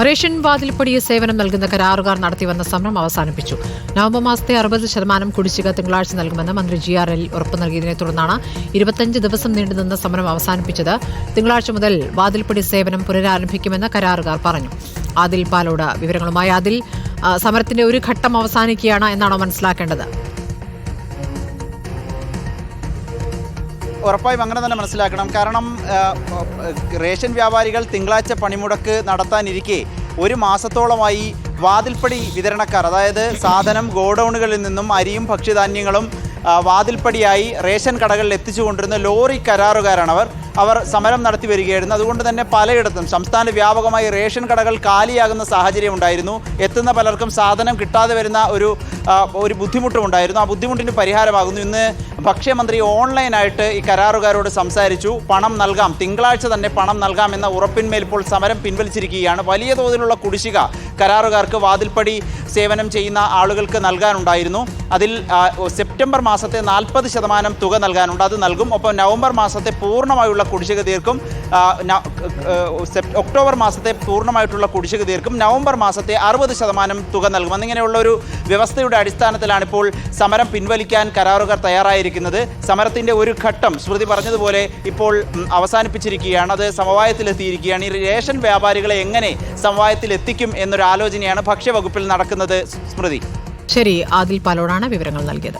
Ration വാതിൽപ്പടി സേവനം നൽകുന്ന കരാറുകാർ നടത്തിവന്ന സമരം അവസാനിപ്പിച്ചു. നവംബർ മാസത്തെ 60% കുടിശ്ശിക തിങ്കളാഴ്ച നൽകുമെന്ന് മന്ത്രി GRL ഉറപ്പു നൽകിയതിനെ തുടർന്നാണ് 25 ദിവസം നീണ്ടുനിന്ന സമരം അവസാനിപ്പിച്ചത്. തിങ്കളാഴ്ച മുതൽ വാതിൽപ്പടി സേവനം പുനരാരംഭിക്കുമെന്ന് കരാറുകാർ പറഞ്ഞു. ആദിൽ പാലോട് വിവരങ്ങളുമായി. ആദിൽ, സമരത്തിന്റെ ഒരു ഘട്ടം അവസാനിക്കുകയാണ് എന്നാണോ മനസ്സിലാക്കേണ്ടത്? ഉറപ്പായും അങ്ങനെ തന്നെ മനസ്സിലാക്കണം. കാരണം റേഷൻ വ്യാപാരികൾ തിങ്കളാഴ്ച പണിമുടക്ക് നടത്താനിരിക്കെ ഒരു മാസത്തോളമായി വാതിൽപ്പടി വിതരണക്കാർ, അതായത് സാധനം ഗോഡൌണുകളിൽ നിന്നും അരിയും ഭക്ഷ്യധാന്യങ്ങളും വാതിൽപ്പടിയായി റേഷൻ കടകളിൽ എത്തിച്ചുകൊണ്ടിരുന്ന ലോറി കരാറുകാരാണ് അവർ സമരം നടത്തി വരികയായിരുന്നു. അതുകൊണ്ട് തന്നെ പലയിടത്തും സംസ്ഥാന വ്യാപകമായി റേഷൻ കടകൾ കാലിയാകുന്ന സാഹചര്യം ഉണ്ടായിരുന്നു. എത്തുന്ന പലർക്കും സാധനം കിട്ടാതെ വരുന്ന ഒരു ബുദ്ധിമുട്ടും ഉണ്ടായിരുന്നു. ആ ബുദ്ധിമുട്ടിന് പരിഹാരമാകുന്നു. ഇന്ന് ഭക്ഷ്യമന്ത്രി ഓൺലൈനായിട്ട് ഈ കരാറുകാരോട് സംസാരിച്ചു. പണം നൽകാം, തിങ്കളാഴ്ച തന്നെ പണം നൽകാം എന്ന ഉറപ്പിന്മേൽ ഇപ്പോൾ സമരം പിൻവലിച്ചിരിക്കുകയാണ്. വലിയ തോതിലുള്ള കുടിശ്ശിക കരാറുകാർക്ക് വാതിൽപ്പടി സേവനം ചെയ്യുന്ന ആളുകൾക്ക് നൽകാനുണ്ടായിരുന്നു. അതിൽ സെപ്റ്റംബർ മാസത്തെ 40% തുക നൽകാനുണ്ട്, അത് നൽകും. ഒപ്പം നവംബർ മാസത്തെ പൂർണ്ണമായുള്ള കുടിശ്ശിക തീർക്കും. ഒക്ടോബർ മാസത്തെ പൂർണ്ണമായിട്ടുള്ള കുടിശ്ശിക തീർക്കും. നവംബർ മാസത്തെ 60% തുക നൽകും. എന്നിങ്ങനെയുള്ള ഒരു വ്യവസ്ഥയുടെ അടിസ്ഥാനത്തിലാണ് ഇപ്പോൾ സമരം പിൻവലിക്കാൻ കരാറുകാർ തയ്യാറായിരിക്കുന്നത്. സമരത്തിൻ്റെ ഒരു ഘട്ടം സ്മൃതി പറഞ്ഞതുപോലെ ഇപ്പോൾ അവസാനിപ്പിച്ചിരിക്കുകയാണ്. അത് സമവായത്തിലെത്തിയിരിക്കുകയാണ്. ഈ റേഷൻ വ്യാപാരികളെ എങ്ങനെ സമവായത്തിലെത്തിക്കും എന്നൊരു ആലോചനയാണ് ഭക്ഷ്യവകുപ്പിൽ നടക്കുന്നത്. സ്മൃതി. ശരി, ആദിൽ പാലോടാണ് വിവരങ്ങൾ നൽകിയത്.